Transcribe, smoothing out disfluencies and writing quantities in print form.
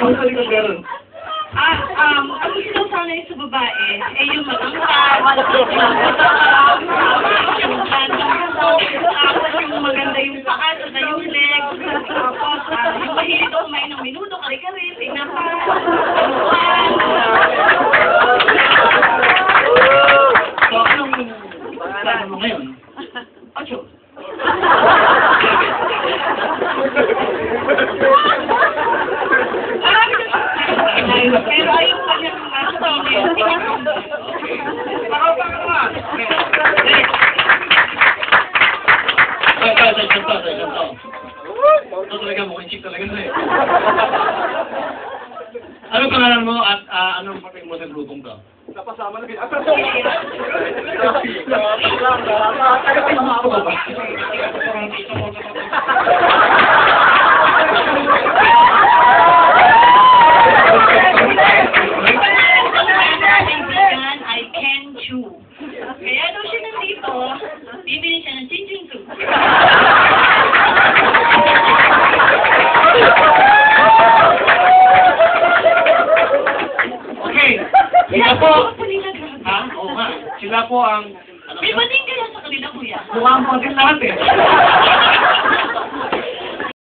Ano sa likod meron? Ang sinasanay sa babae, eh yung matangkad, tapos yung maganda yung paa, saka yung leg, tapos yung mahilig ako kumain ng minuto, kare-kare, tinapa, So, anong plano mo ngayon? 8. Pero ayaw pa niya ng nasa pinil. Ito talaga, mukhang chick talaga na eh. Ano pangalan mo at anong papel mo sa grupong ka? Napasama na kita. I can chew. Kaya daw siya nandito, bibili siya ng chin-chin soup. Okay, sila po, ha? Oo nga, sila po ang, May bating kaya sa kanila, kuya? mukhang pagin lahat eh.